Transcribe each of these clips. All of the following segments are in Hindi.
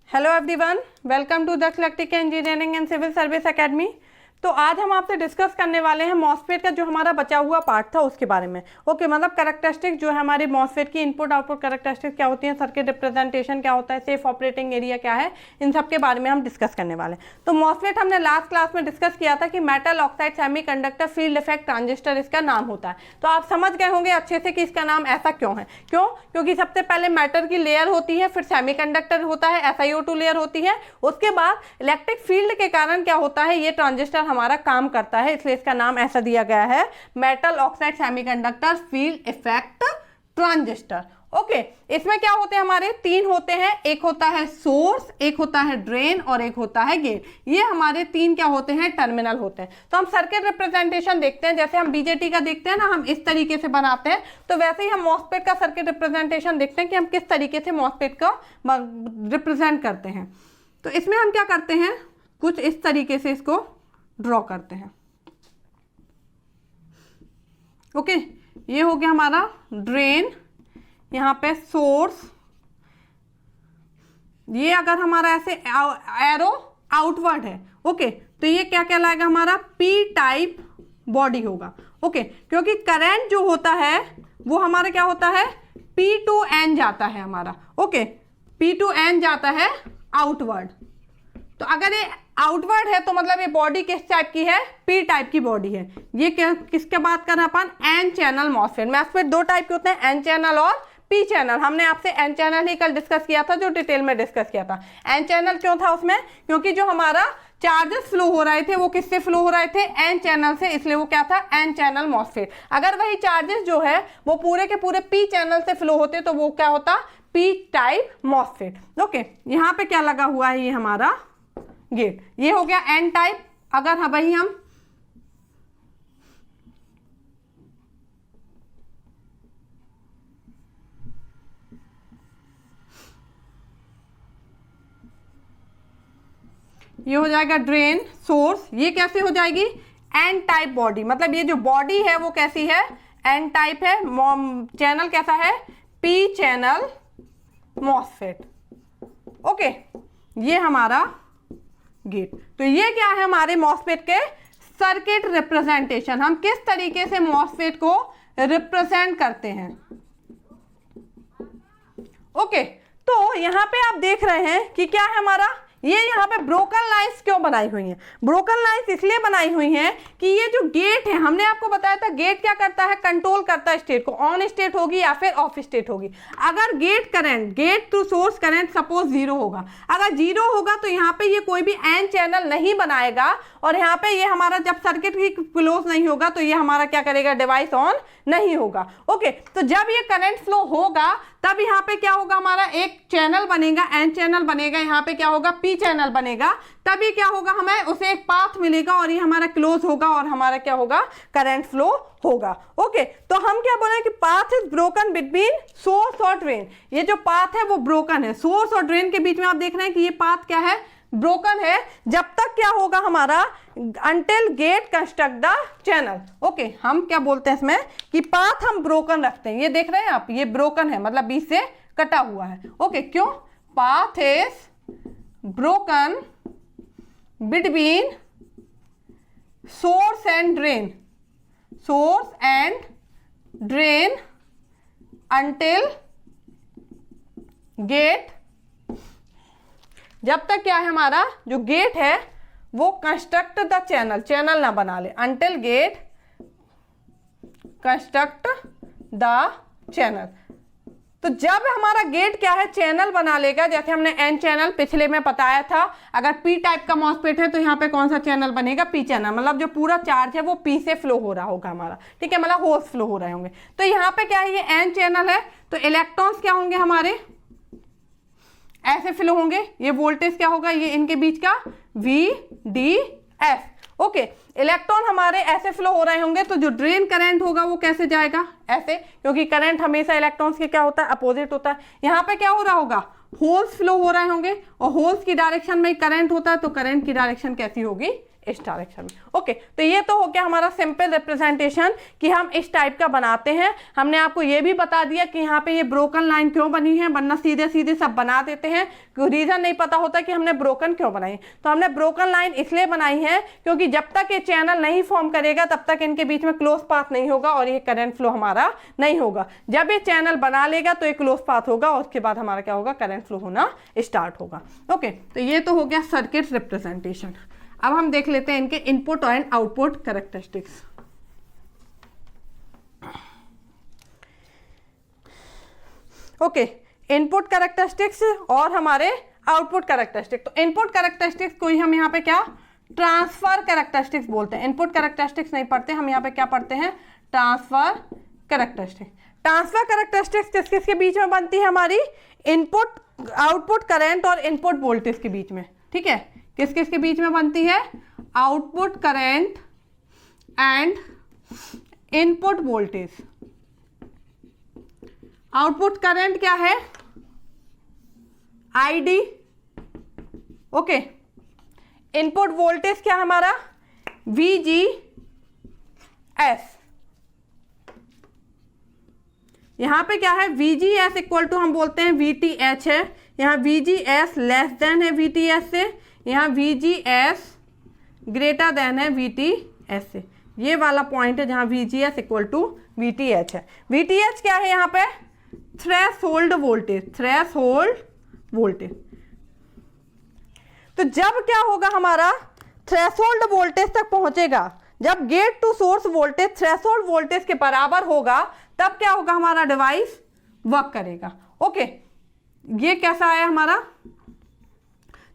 Hello everyone, welcome to the electrical engineering and civil service academy. तो आज हम आपसे डिस्कस करने वाले हैं मॉसफेट का जो हमारा बचा हुआ पार्ट था उसके बारे में। ओके, मतलब कैरेक्टरिस्टिक जो है हमारे मॉसफेट की इनपुट आउटपुट कैरेक्टरिस्टिक क्या होती है, सर्किट रिप्रेजेंटेशन क्या होता है, सेफ ऑपरेटिंग एरिया क्या है, इन सब के बारे में हम डिस्कस करने वाले हैं। तो मॉसफेट हमने लास्ट क्लास में डिस्कस किया था कि metal oxide semiconductor field effect transistor इसका नाम होता है। तो आप समझ गए होंगे अच्छे से कि इसका नाम ऐसा क्यों है। क्योंकि सबसे पहले मैटर की लेयर होती है, फिर सेमीकंडक्टर होता है, SiO2 लेयर होती है, उसके बाद इलेक्ट्रिक फील्ड के कारण क्या होता है, ये ट्रांजिस्टर हमारा काम करता है, इसलिए इसका नाम ऐसा दिया गया है, metal oxide semiconductor field effect transistor. Okay, इसमें क्या होते हैं, हमारे तीन होते हैं, एक होता है सोर्स, एक होता है ड्रेन और एक होता है गेट। ये हमारे तीन क्या होते हैं, टर्मिनल होते हैं। तो हम सर्किट रिप्रेजेंटेशन देखते हैं, जैसे हम बीजेटी का देखते हैं ना, हम इस तरीके से बनाते हैं, तो वैसे ही हम मॉसफेट का सर्किट रिप्रेजेंटेशन देखते हैं कि हम किस तरीके से मॉसफेट का रिप्रेजेंट करते हैं। तो इसमें हम क्या करते हैं, कुछ इस तरीके से इसको ड्रॉ करते हैं। ओके, ये हो गया हमारा ड्रेन, यहाँ पे सोर्स, ये अगर हमारा ऐसे एरो आउटवर्ड है, ओके, तो ये क्या कहलाएगा, हमारा पी टाइप बॉडी होगा। ओके, क्योंकि करंट जो होता है वो हमारा क्या होता है, P टू N जाता है हमारा। ओके, P टू N जाता है आउटवर्ड। तो अगर ये आउटवर्ड है तो मतलब ये बॉडी किस टाइप की है, पी टाइप की बॉडी है। ये क्या, किसके बात कर रहे हैं अपन, एन चैनल मॉसफेट। मॉसफेट दो टाइप के होते हैं, एन चैनल और पी चैनल। हमने आपसे एन चैनल ही कल डिस्कस किया था, जो डिटेल में डिस्कस किया था। एन चैनल क्यों था उसमें, क्योंकि जो हमारा चार्जेस फ्लो हो रहे थे वो किससे फ्लो हो रहे थे, एन चैनल से, इसलिए वो क्या था, एन चैनल मॉसफेट। अगर वही चार्जेस जो है वो पूरे के पूरे पी चैनल से फ्लो होते तो वो क्या होता, पी टाइप मॉसफेट। ओके, यहाँ पे क्या लगा हुआ है, ये हमारा गेट, ये हो गया एन टाइप। अगर वही हम ये हो जाएगा ड्रेन सोर्स, ये कैसे हो जाएगी, एन टाइप बॉडी। मतलब ये जो बॉडी है वो कैसी है, एन टाइप है। चैनल कैसा है, पी चैनल मॉसफेट। ओके, ये हमारा गेट। तो ये क्या है, हमारे मॉसफेट के सर्किट रिप्रेजेंटेशन, हम किस तरीके से मॉसफेट को रिप्रेजेंट करते हैं। ओके, तो यहां पे आप देख रहे हैं कि क्या है हमारा, ये यहाँ पे ब्रोकन लाइंस क्यों बनाई हुई हैं। ब्रोकन लाइंस इसलिए बनाई हुई हैं कि ये जो गेट है, हमने आपको बताया था गेट क्या करता है, कंट्रोल करता है स्टेट को, ऑन स्टेट होगी या फिर ऑफ स्टेट होगी। अगर gate current, gate to source current suppose 0 होगा, अगर 0 होगा तो यहाँ पे ये कोई भी एन चैनल नहीं बनाएगा, और यहाँ पे ये हमारा जब सर्किट ही क्लोज नहीं होगा तो ये हमारा क्या करेगा, डिवाइस ऑन नहीं होगा। ओके, तो जब ये करंट फ्लो होगा तब यहाँ पे क्या होगा, हमारा एक चैनल बनेगा, एन चैनल बनेगा, यहाँ पे क्या होगा, पी चैनल बनेगा, तभी क्या होगा, हमें उसे एक पाथ मिलेगा और ये हमारा क्लोज होगा और हमारा क्या होगा, करंट फ्लो होगा। ओके, तो हम क्या बोले कि path is broken between source और ड्रेन। ये जो पाथ है वो ब्रोकन है, सोर्स और ड्रेन के बीच में आप देख रहे हैं कि ये पाथ क्या है, ब्रोकन है। जब तक क्या होगा हमारा, until gate construct the channel. Okay, हम क्या बोलते हैं इसमें कि पाथ हम ब्रोकन रखते हैं। ये देख रहे हैं आप, ये ब्रोकन है, मतलब बीच से कटा हुआ है। ओके, क्यों, path is broken between source and drain, source and drain until gate, जब तक क्या है हमारा जो गेट है वो कंस्ट्रक्ट द चैनल, चैनल ना बना ले, until gate construct the channel. तो जब हमारा गेट क्या है, चैनल बना लेगा, जैसे हमने एन चैनल पिछले में बताया था, अगर पी टाइप का मॉसफेट है तो यहाँ पे कौन सा चैनल बनेगा, पी चैनल, मतलब जो पूरा चार्ज है वो पी से फ्लो हो रहा होगा हमारा, ठीक है, मतलब होल्स फ्लो हो रहे होंगे। तो यहाँ पे क्या है, ये एन चैनल है, तो इलेक्ट्रॉन्स क्या होंगे हमारे, ऐसे फ्लो होंगे। ये वोल्टेज क्या होगा, ये इनके बीच का VDS। ओके, इलेक्ट्रॉन हमारे ऐसे फ्लो हो रहे होंगे, तो जो ड्रेन करंट होगा वो कैसे जाएगा, ऐसे, क्योंकि करंट हमेशा इलेक्ट्रॉन्स के क्या होता है, अपोजिट होता है। यहाँ पे क्या हो रहा होगा, होल्स फ्लो हो रहे होंगे, और होल्स की डायरेक्शन में करंट होता है, तो करंट की डायरेक्शन कैसी होगी, इस डायरेक्शन में। ओके, तो ये तो हो गया हमारा सिंपल रिप्रेजेंटेशन कि हम इस टाइप का बनाते हैं। हमने आपको ये भी बता दिया कि यहाँ पे ये ब्रोकन लाइन क्यों बनी है, वरना सीधे सीधे सब बना देते हैं, रीजन नहीं पता होता कि हमने ब्रोकन क्यों बनाई। तो हमने ब्रोकन लाइन इसलिए बनाई है क्योंकि जब तक ये चैनल नहीं फॉर्म करेगा तब तक इनके बीच में क्लोज पाथ नहीं होगा और ये करंट फ्लो हमारा नहीं होगा। जब ये चैनल बना लेगा तो ये क्लोज पाथ होगा और उसके बाद हमारा क्या होगा, करंट फ्लो होना स्टार्ट होगा। ओके, तो ये तो हो गया सर्किट रिप्रेजेंटेशन। अब हम देख लेते हैं इनके input and output characteristics. Okay, input characteristics और हमारे आउटपुट कैरेक्टरिस्टिक्स। तो इनपुट कैरेक्टरिस्टिक्स को ही हम यहाँ पे क्या, ट्रांसफर कैरेक्टरिस्टिक्स बोलते हैं। इनपुट कैरेक्टरिस्टिक्स नहीं पढ़ते हम, यहाँ पे क्या पढ़ते हैं, ट्रांसफर कैरेक्टरिस्टिक्स। ट्रांसफर कैरेक्टरिस्टिक्स किस किस के बीच में बनती है, हमारी इनपुट आउटपुट करंट और इनपुट वोल्टेज के बीच में। ठीक है, किस किस के बीच में बनती है, output current and input voltage. Output current क्या है, ID। ओके, इनपुट वोल्टेज क्या है हमारा, VGS। यहां पे क्या है, VGS इक्वल टू हम बोलते हैं VTH है। यहाँ VGS लेस देन है VTS से, यहाँ VGS ग्रेटर देन है VTS से। ये वाला पॉइंट है जहाँ VGS इक्वल टू VTH है। VTH क्या है यहाँ पे, थ्रेशोल्ड वोल्टेज, थ्रेशोल्ड वोल्टेज। तो जब क्या होगा हमारा, थ्रेशोल्ड वोल्टेज तक पहुंचेगा, जब gate to source voltage threshold voltage के बराबर होगा तब क्या होगा, हमारा डिवाइस वर्क करेगा। ओके, ये कैसा है हमारा,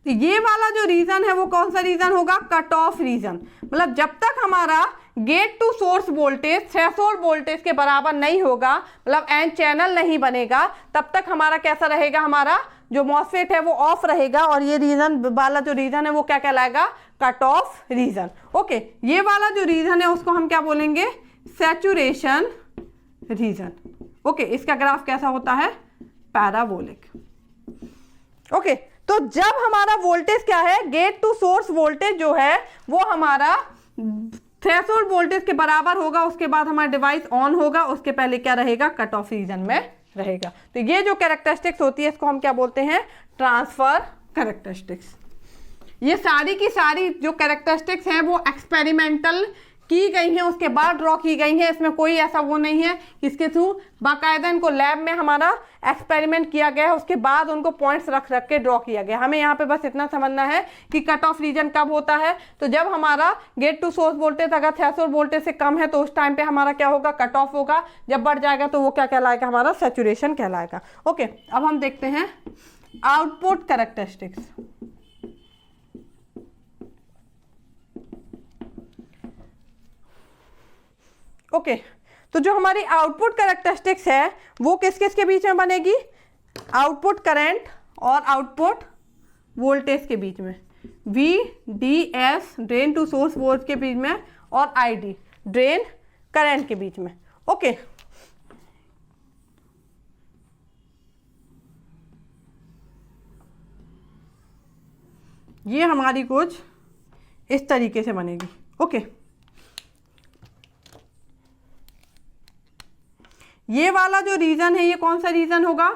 तो ये वाला जो रीजन है वो कौन सा रीजन होगा, कट ऑफ रीजन। मतलब जब तक हमारा gate to source voltage threshold voltage के बराबर नहीं होगा, मतलब एन चैनल नहीं बनेगा, तब तक हमारा कैसा रहेगा, हमारा जो मॉसफेट है वो ऑफ रहेगा और ये रीजन वाला जो रीजन है वो क्या कहलाएगा, कट ऑफ रीजन। ओके, ये वाला जो रीजन है उसको हम क्या बोलेंगे, सैचुरेशन रीजन। ओके, इसका ग्राफ कैसा होता है, पैराबोलिक। ओके, तो जब हमारा वोल्टेज क्या है, गेट टू सोर्स वोल्टेज जो है वो हमारा थ्रेशोल्ड वोल्टेज के बराबर होगा, उसके बाद हमारा डिवाइस ऑन होगा, उसके पहले क्या रहेगा, कट ऑफ रीजन में रहेगा। तो ये जो कैरेक्टरिस्टिक्स होती है इसको हम क्या बोलते हैं, ट्रांसफर कैरेक्टरिस्टिक्स। ये सारी की सारी जो कैरेक्टरिस्टिक्स हैं वो एक्सपेरिमेंटल की गई हैं, उसके बाद ड्रॉ की गई हैं। इसमें कोई ऐसा वो नहीं है इसके थ्रू बाकायदा इनको लैब में हमारा एक्सपेरिमेंट किया गया है, उसके बाद उनको पॉइंट्स रख रख के ड्रॉ किया गया। हमें यहाँ पे बस इतना समझना है कि कट ऑफ रीजन कब होता है, तो जब हमारा गेट टू सोर्स वोल्टेज अगर थ्रेशोल्ड वोल्टेज से कम है तो उस टाइम पे हमारा क्या होगा, कट ऑफ होगा। जब बढ़ जाएगा तो वो क्या कहलाएगा, हमारा सैचुरेशन कहलाएगा। ओके, अब हम देखते हैं आउटपुट कैरेक्टरिस्टिक्स। ओके, तो जो हमारी आउटपुट कैरेक्टरिस्टिक्स है वो किस किस के बीच में बनेगी, आउटपुट करंट और आउटपुट वोल्टेज के बीच में, VDS drain to source voltage के बीच में और ID ड्रेन करंट के बीच में। ओके, ये हमारी कुछ इस तरीके से बनेगी। ओके, ये वाला जो रीजन है ये कौन सा रीजन होगा,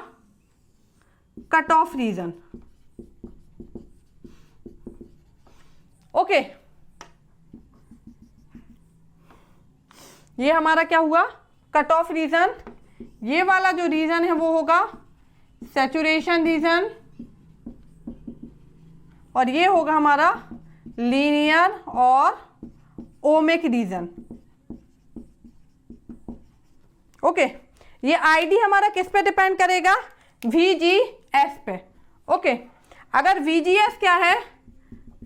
कट ऑफ रीजन। ओके, ये हमारा क्या हुआ, कट ऑफ रीजन। ये वाला जो रीजन है वो होगा सैचुरेशन रीजन और ये होगा हमारा लीनियर और ओमिक रीजन। ओके, ये ID हमारा किस पे डिपेंड करेगा, VGS पे। ओके, अगर VGS क्या है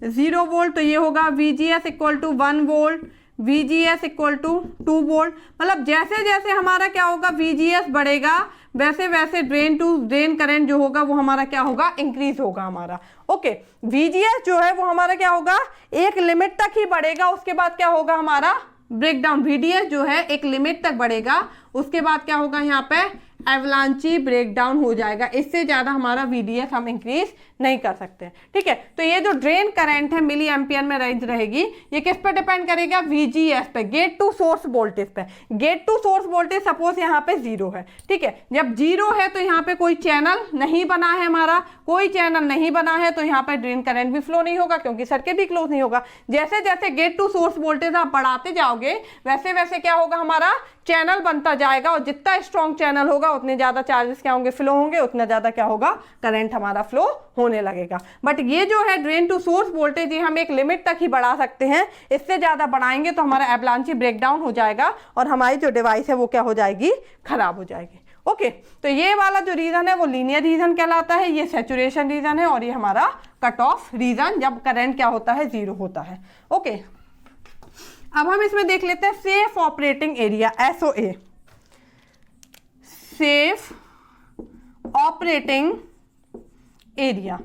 0 वोल्ट तो ये होगा VGS equal to 1 volt, VGS equal to 2 volt. मतलब जैसे जैसे हमारा क्या होगा, VGS बढ़ेगा वैसे वैसे ड्रेन टू ड्रेन करंट जो होगा वो हमारा क्या होगा, इंक्रीज होगा हमारा। ओके, VGS जो है वो हमारा क्या होगा, एक लिमिट तक ही बढ़ेगा, उसके बाद क्या होगा हमारा ब्रेकडाउन। VDS जो है एक लिमिट तक बढ़ेगा, उसके बाद क्या होगा यहाँ पे एवलांची ब्रेकडाउन हो जाएगा। इससे ज़्यादा हमारा VDS हम इंक्रीज नहीं कर सकते। ठीक है, तो ये जो ड्रेन करंट है मिली एम्पियर में रेंज रहेगी, ये किस पर डिपेंड करेगा? VGS पे, गेट टू सोर्स वोल्टेज पे। Gate to source voltage suppose यहाँ पे 0 है। ठीक है, जब 0 है तो यहाँ पे कोई चैनल नहीं बना है, हमारा कोई चैनल नहीं बना है, तो यहाँ पे ड्रेन करंट भी फ्लो नहीं होगा क्योंकि सर्किट भी क्लोज नहीं होगा। जैसे जैसे गेट टू सोर्स वोल्टेज आप बढ़ाते जाओगे वैसे वैसे क्या होगा, हमारा चैनल बनता जाएगा, और जितना स्ट्रॉन्ग चैनल होगा उतने ज्यादा चार्जेस क्या होंगे, फ्लो होंगे, उतना ज्यादा क्या होगा, करंट हमारा फ्लो होने लगेगा। बट ये जो है ड्रेन टू सोर्स वोल्टेज, ये हम एक लिमिट तक ही बढ़ा सकते हैं। इससे ज्यादा बढ़ाएंगे तो हमारा एवलांची ब्रेकडाउन हो जाएगा और हमारी जो डिवाइस है वो क्या हो जाएगी, खराब हो जाएगी। ओके, तो ये वाला जो रीजन है वो लीनियर रीजन कहलाता है, ये सैचुरेशन रीजन है, और ये हमारा कट ऑफ रीजन जब करंट क्या होता है, 0 होता है। ओके, अब हम इसमें देख लेते हैं safe operating area, SOA, safe operating area.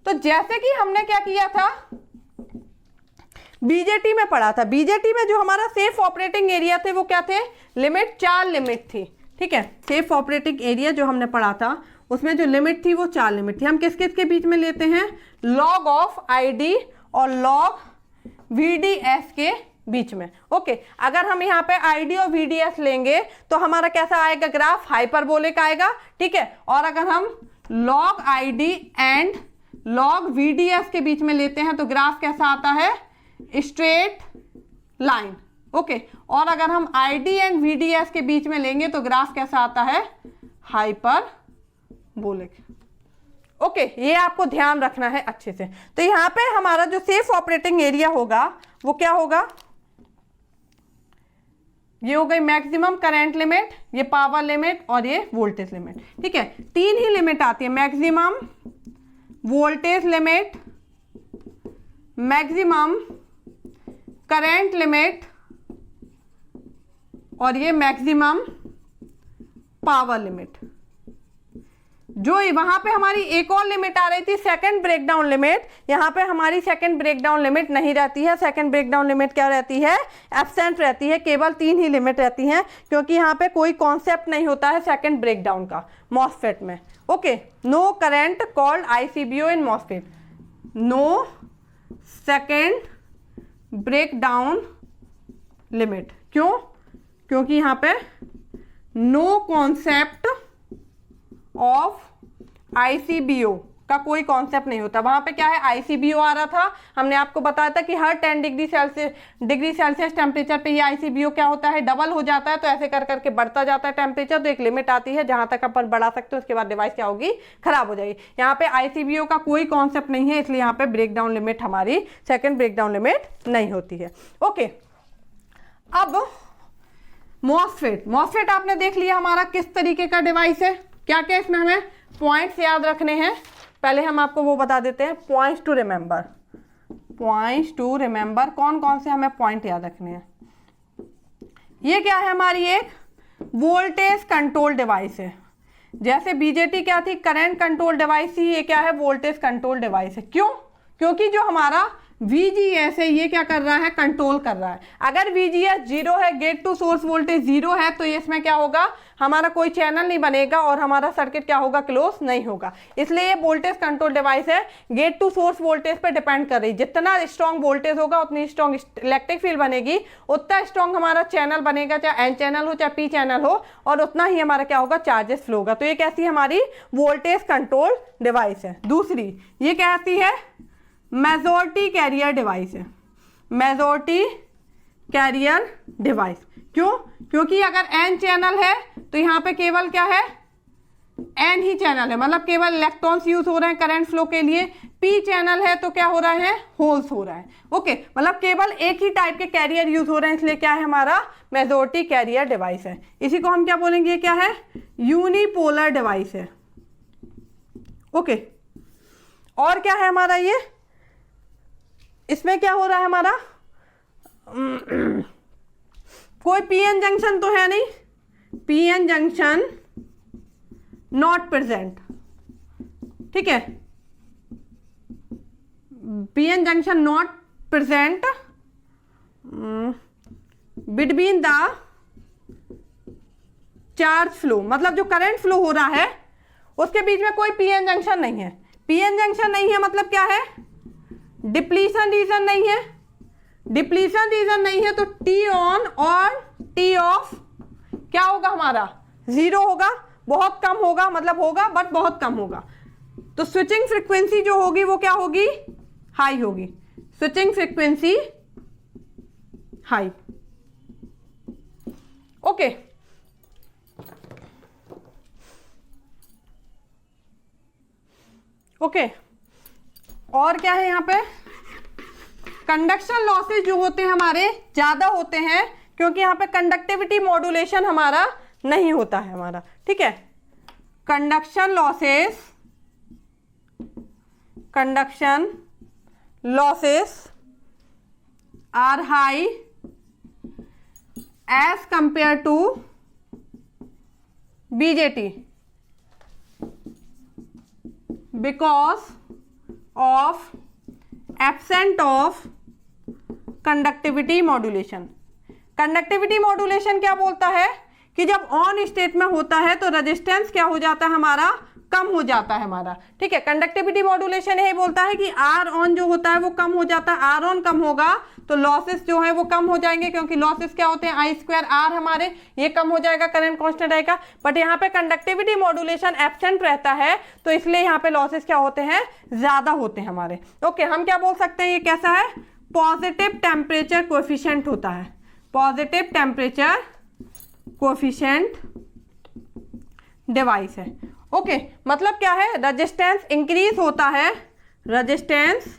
तो जैसे कि हमने क्या किया था, बीजेटी में पढ़ा था, बीजेटी में जो हमारा सेफ ऑपरेटिंग एरिया थे वो क्या थे, लिमिट, 4 लिमिट थी। ठीक है, सेफ ऑपरेटिंग एरिया जो हमने पढ़ा था उसमें जो लिमिट थी वो 4 लिमिट थी। हम किस किस के बीच में लेते हैं, लॉग ऑफ ID और लॉग VDS के बीच में। ओके, अगर हम यहाँ पे ID और VDS लेंगे तो हमारा कैसा आएगा ग्राफ, हाइपरबोलिक आएगा। ठीक है, और अगर हम log ID and log VDS के बीच में लेते हैं तो ग्राफ कैसा आता है, स्ट्रेट लाइन। ओके, और अगर हम ID एंड VDS के बीच में लेंगे तो ग्राफ कैसा आता है, हाइपरबोलिक। ओके, ये आपको ध्यान रखना है अच्छे से। तो यहाँ पे हमारा जो सेफ ऑपरेटिंग एरिया होगा वो क्या होगा, ये हो गई मैक्सिमम करंट लिमिट, ये पावर लिमिट और ये वोल्टेज लिमिट। ठीक है, 3 ही लिमिट आती है, maximum voltage limit, maximum current limit और ये मैक्सिमम पावर लिमिट। जो वहां पे हमारी एक और लिमिट आ रही थी, सेकंड ब्रेकडाउन लिमिट, यहाँ पे हमारी सेकंड ब्रेकडाउन लिमिट नहीं रहती है। सेकंड ब्रेकडाउन लिमिट क्या रहती है, एब्सेंट रहती है। केवल 3 ही लिमिट रहती हैं क्योंकि यहाँ पे कोई कॉन्सेप्ट नहीं होता है सेकंड ब्रेकडाउन का मॉसफेट में। Okay, no current called ICBO in MOSFET, no second breakdown limit. क्यों, क्योंकि यहाँ पे नो कॉन्सेप्ट ऑफ ICBO का कोई कॉन्सेप्ट नहीं होता। वहां पे क्या है, ICBO आ रहा था, हमने आपको बताया था कि हर 10 डिग्री सेल्सियस टेम्परेचर पे ये ICBO क्या होता है, डबल हो जाता है। तो ऐसे कर करके बढ़ता जाता है टेम्परेचर, तो एक लिमिट आती है जहां तक अपन बढ़ा सकते हो, उसके बाद डिवाइस क्या होगी, खराब हो जाएगी। यहाँ पे ICBO का कोई कॉन्सेप्ट नहीं है, इसलिए यहाँ पे ब्रेकडाउन लिमिट हमारी सेकेंड ब्रेकडाउन लिमिट नहीं होती है। ओके, अब मॉसफेट आपने देख लिया हमारा किस तरीके का डिवाइस है। क्या क्या इसमें हमें पॉइंट्स याद रखने हैं, पहले हम आपको वो बता देते हैं, पॉइंट्स टू रिमेंबर। कौन कौन से हमें पॉइंट याद रखने हैं। ये क्या है, हमारी एक वोल्टेज कंट्रोल डिवाइस है। जैसे बीजेटी क्या थी, करंट कंट्रोल डिवाइस थी, ये क्या है, वोल्टेज कंट्रोल डिवाइस है। क्यों, क्योंकि जो हमारा VGS है ये क्या कर रहा है, कंट्रोल कर रहा है। अगर VGS 0 है, गेट टू सोर्स वोल्टेज 0 है, तो इसमें क्या होगा, हमारा कोई चैनल नहीं बनेगा और हमारा सर्किट क्या होगा, क्लोज नहीं होगा। इसलिए ये वोल्टेज कंट्रोल डिवाइस है, गेट टू सोर्स वोल्टेज पर डिपेंड कर रही है। जितना स्ट्रॉन्ग वोल्टेज होगा उतनी स्ट्रॉन्ग इलेक्ट्रिक फील्ड बनेगी, उतना स्ट्रॉन्ग हमारा चैनल बनेगा, चाहे N चैनल हो चाहे P चैनल हो, और उतना ही हमारा क्या होगा, चार्जेस फ्लो होगा। तो ये कैसी हमारी वोल्टेज कंट्रोल डिवाइस है। दूसरी ये कैसी है, मेजॉरिटी कैरियर डिवाइस है, मेजॉरिटी कैरियर डिवाइस। क्यों, क्योंकि अगर N चैनल है तो यहाँ पे केवल क्या है, N ही चैनल है, मतलब केवल इलेक्ट्रॉन्स यूज हो रहे हैं करंट फ्लो के लिए। P चैनल है तो क्या हो रहा है, होल्स हो रहा है। ओके, मतलब केवल एक ही टाइप के कैरियर यूज हो रहे हैं, इसलिए क्या है, हमारा मेजॉरिटी कैरियर डिवाइस है। इसी को हम क्या बोलेंगे, क्या है, यूनिपोलर डिवाइस है। ओके, और क्या है हमारा, ये इसमें क्या हो रहा है हमारा, कोई PN जंक्शन तो है नहीं, PN जंक्शन नॉट प्रेजेंट। ठीक है, PN junction not present between the charge flow, मतलब जो करंट फ्लो हो रहा है उसके बीच में कोई पीएन जंक्शन नहीं है। पीएन जंक्शन नहीं है मतलब क्या है, डिप्लीशन रीजन नहीं है। डिप्लीशन रीजन नहीं है तो टी ऑन और टी ऑफ क्या होगा हमारा, जीरो होगा, बहुत कम होगा, मतलब होगा बट बहुत कम होगा। तो स्विचिंग फ्रीक्वेंसी जो होगी वो क्या होगी, हाई होगी, switching frequency high. Okay, okay, और क्या है यहाँ पे, कंडक्शन लॉसेज जो होते हैं हमारे ज्यादा होते हैं क्योंकि यहाँ पे कंडक्टिविटी मॉड्यूलेशन हमारा नहीं होता है हमारा, ठीक है। Conduction losses are high as compare to BJT because of absent of conductivity modulation. Conductivity modulation क्या बोलता है कि जब ऑन स्टेट में होता है तो रेजिस्टेंस क्या हो जाता है हमारा, कम हो जाता है हमारा, ठीक है। कंडक्टिविटी मॉड्यूलेशन यही बोलता है कि आर ऑन जो होता है वो कम हो जाता है, आर ऑन कम होगा तो लॉसेस जो है वो कम हो जाएंगे, क्योंकि लॉसेस क्या होते हैं, आई स्क्वायर आर हमारे, ये कम हो जाएगा, करंट कांस्टेंट रहेगा। बट यहाँ पे कंडक्टिविटी मॉड्यूलेशन एब्सेंट रहता है तो इसलिए यहाँ पे लॉसेस क्या होते हैं, ज्यादा होते हैं हमारे। ओके, हम क्या बोल सकते हैं, ये कैसा है, पॉजिटिव टेम्परेचर कोएफिशिएंट होता है, पॉजिटिव टेम्परेचर कोएफिशिएंट डिवाइस है। ओके, मतलब क्या है, रेजिस्टेंस इंक्रीज होता है, resistance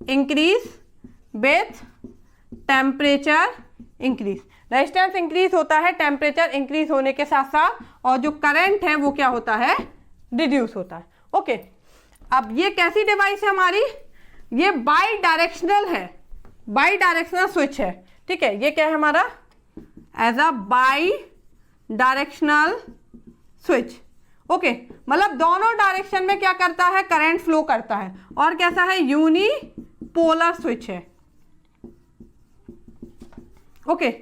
increase with temperature increase, resistance increase होता है टेम्परेचर इंक्रीज होने के साथ साथ, और जो करंट है वो क्या होता है, रिड्यूस होता है। ओके, अब ये कैसी डिवाइस है हमारी, ये बाई डायरेक्शनल है, बाई डायरेक्शनल स्विच है, ठीक है। ये क्या है हमारा, as a bidirectional switch. Okay, मतलब दोनों डायरेक्शन में क्या करता है, करंट फ्लो करता है, और कैसा है, यूनिपोलर स्विच है। ओके,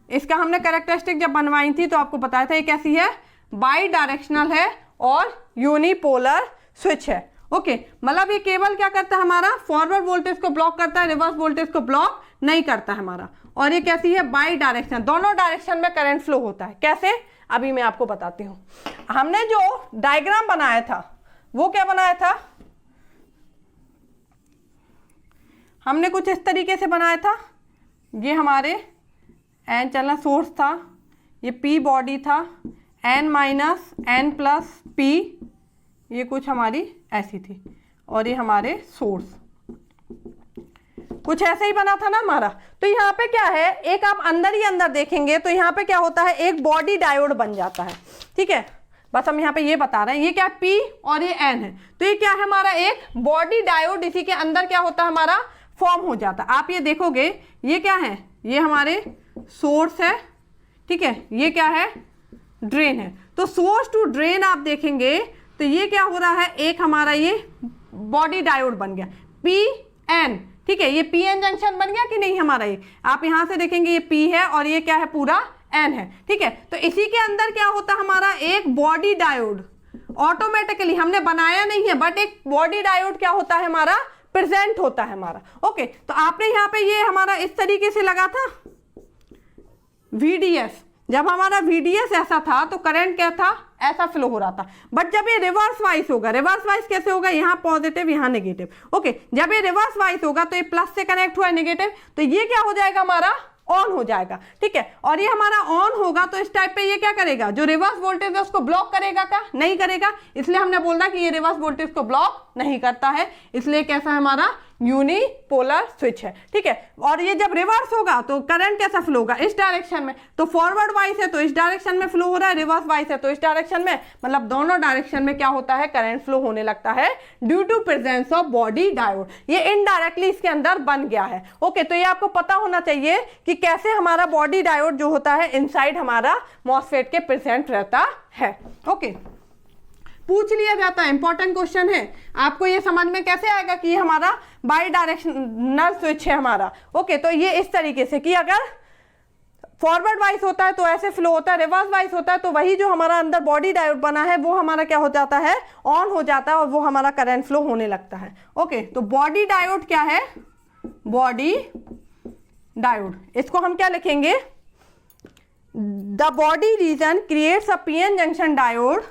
इसका हमने कैरेक्टरिस्टिक जब बनवाई थी तो आपको बताया था ये कैसी है, बाई डायरेक्शनल है और यूनिपोलर स्विच है। ओके, मतलब ये केवल क्या करता है हमारा, फॉरवर्ड वोल्टेज को ब्लॉक करता है, रिवर्स वोल्टेज को ब्लॉक नहीं करता है हमारा। और ये कैसी है, बाई डायरेक्शन, दोनों डायरेक्शन में करंट फ्लो होता है। कैसे, अभी मैं आपको बताती हूँ। हमने जो डायग्राम बनाया था वो क्या बनाया था, हमने कुछ इस तरीके से बनाया था, ये हमारे एन चलना सोर्स था, ये पी बॉडी था, N minus N plus P, ये कुछ हमारी ऐसी थी, और ये हमारे सोर्स, कुछ ऐसे ही बना था ना हमारा। तो यहाँ पे क्या है, एक आप अंदर ही अंदर देखेंगे तो यहाँ पे क्या होता है, एक बॉडी डायोड बन जाता है, ठीक है। बस हम यहाँ पे ये बता रहे हैं, ये क्या है, P और ये N है, तो ये क्या है हमारा, एक बॉडी डायोड इसी के अंदर क्या होता है हमारा, फॉर्म हो जाता है। आप ये देखोगे, ये क्या है, ये हमारे सोर्स है, ठीक है, ये क्या है, ड्रेन है। तो सोर्स टू ड्रेन आप देखेंगे तो ये क्या हो रहा है, एक हमारा ये बॉडी डायोड बन गया, PN, ठीक है। ये PN जंक्शन बन गया कि नहीं हमारा, ये आप यहां से देखेंगे ये P है और ये क्या है, पूरा N है, ठीक है। तो इसी के अंदर क्या होता है हमारा, एक बॉडी डायोड, ऑटोमेटिकली हमने बनाया नहीं है बट एक बॉडी डायोड क्या होता है हमारा, प्रेजेंट होता है हमारा। ओके, तो आपने यहाँ पे ये हमारा इस तरीके से लगा था VDS, जब हमारा VDS ऐसा था तो करंट क्या था, ऐसा फ्लो हो रहा था। बट जब ये रिवर्स वाइज होगा, रिवर्स वाइज कैसे होगा, यहाँ पॉजिटिव यहाँ नेगेटिव। ओके, जब ये रिवर्स वाइज होगा तो ये प्लस से कनेक्ट हुआ है नेगेटिव, तो ये क्या हो जाएगा हमारा, ऑन हो जाएगा, ठीक है। और ये हमारा ऑन होगा तो इस टाइप पे ये क्या करेगा, जो रिवर्स वोल्टेज है उसको ब्लॉक करेगा क्या, नहीं करेगा, इसलिए हमने बोला कि ये रिवर्स वोल्टेज को ब्लॉक नहीं करता है, इसलिए कैसा है हमारा, यूनिपोलर स्विच है, ठीक है। और ये जब रिवर्स होगा तो करंट कैसा फ्लो होगा, इस डायरेक्शन में, तो फॉरवर्ड वाइज है तो इस डायरेक्शन में फ्लो हो रहा है, रिवर्स वाइज है तो इस डायरेक्शन में, मतलब दोनों डायरेक्शन में क्या होता है, करंट फ्लो होने लगता है due to presence of body diode. ये इनडायरेक्टली इसके अंदर बन गया है। ओके, तो ये आपको पता होना चाहिए कि कैसे हमारा बॉडी डायोड जो होता है इनसाइड हमारा मॉसफेट के प्रेजेंट रहता है। ओके, पूछ लिया जाता है, इंपॉर्टेंट क्वेश्चन है, आपको ये समझ में कैसे आएगा कि ये हमारा बाई डायरेक्शनल स्विच है हमारा। ओके, तो ये इस तरीके से कि अगर फॉरवर्ड वाइज होता है तो ऐसे फ्लो होता है, रिवर्स वाइज होता है तो वही जो हमारा अंदर बॉडी डायोड बना है वो हमारा क्या हो जाता है, ऑन हो जाता है और वो हमारा करंट फ्लो होने लगता है। ओके, तो बॉडी डायोड क्या है, बॉडी डायोड, इसको हम क्या लिखेंगे, the body region creates a PN junction diode.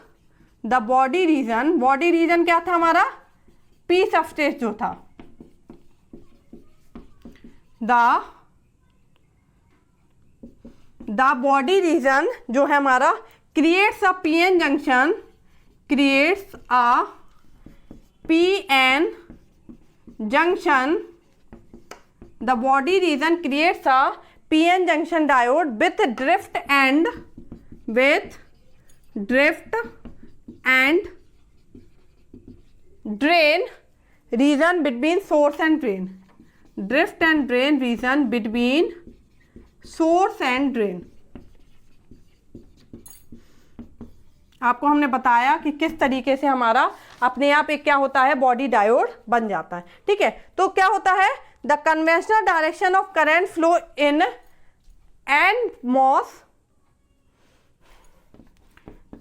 The body region क्या था हमारा, पी सबस्ट्रेट जो था, द बॉडी रीजन जो है हमारा creates a PN junction, creates a PN junction, the body region creates a PN junction diode with drift and drain region between source and drain, drift and drain region between source and drain। आपको हमने बताया कि किस तरीके से हमारा अपने आप एक क्या होता है, बॉडी डायोड बन जाता है। ठीक है, तो क्या होता है, the conventional direction of current flow in NMOS,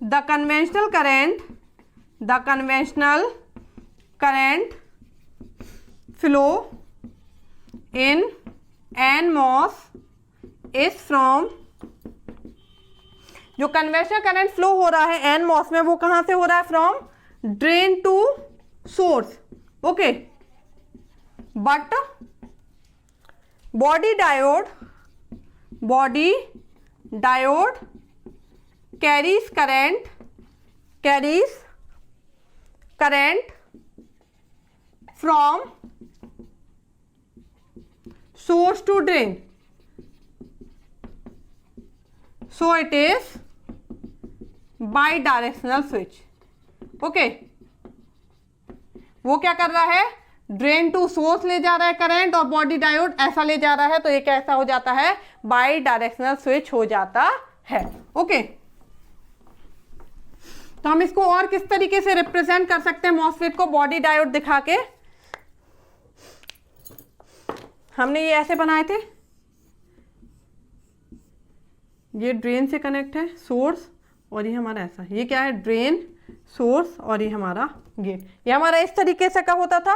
the conventional current flow in NMOS is from, जो कन्वेंशनल करंट फ्लो हो रहा है NMOS में वो कहां से हो रहा है, from drain to source. Okay, but body diode carries current from source to drain, so it is bidirectional switch। Okay, वो क्या कर रहा है, ड्रेन टू सोर्स ले जा रहा है करंट और बॉडी डायोड ऐसा ले जा रहा है, तो ये कैसा हो जाता है, बाई डायरेक्शनल स्विच हो जाता है। ओके, तो हम इसको और किस तरीके से रिप्रेजेंट कर सकते हैं मॉसफेट को, बॉडी डायोड दिखा के। हमने ये ऐसे बनाए थे, ये ड्रेन से कनेक्ट है सोर्स और ये हमारा ऐसा, ये क्या है, ड्रेन सोर्स और ये हमारा गेट। ये हमारा इस तरीके से का होता था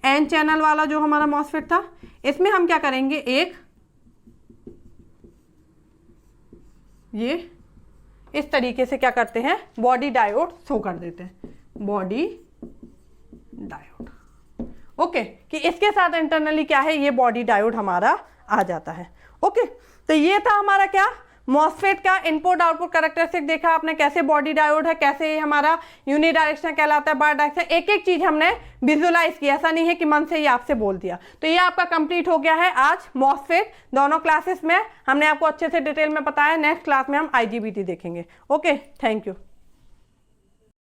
एन चैनल वाला जो हमारा मॉसफेट था। इसमें हम क्या करेंगे, एक ये इस तरीके से क्या करते हैं, बॉडी डायोड शो कर देते हैं, बॉडी डायोड। ओके, कि इसके साथ इंटरनली क्या है, ये बॉडी डायोड हमारा आ जाता है। ओके, तो ये था हमारा क्या, मॉसफेट का इनपुट आउटपुट कैरेक्टरिस्टिक देखा आपने, कैसे बॉडी डायोड है, कैसे ये हमारा यूनिडायरेक्शनल कहलाता है, बाई डायरेक्शनल, एक एक चीज हमने विजुअलाइज किया, ऐसा नहीं है कि मन से ही आपसे बोल दिया। तो ये आपका कंप्लीट हो गया है आज मॉसफेट। दोनों क्लासेस में हमने आपको अच्छे से डिटेल में बताया, नेक्स्ट क्लास में हम IGBT देखेंगे। Okay, thank you.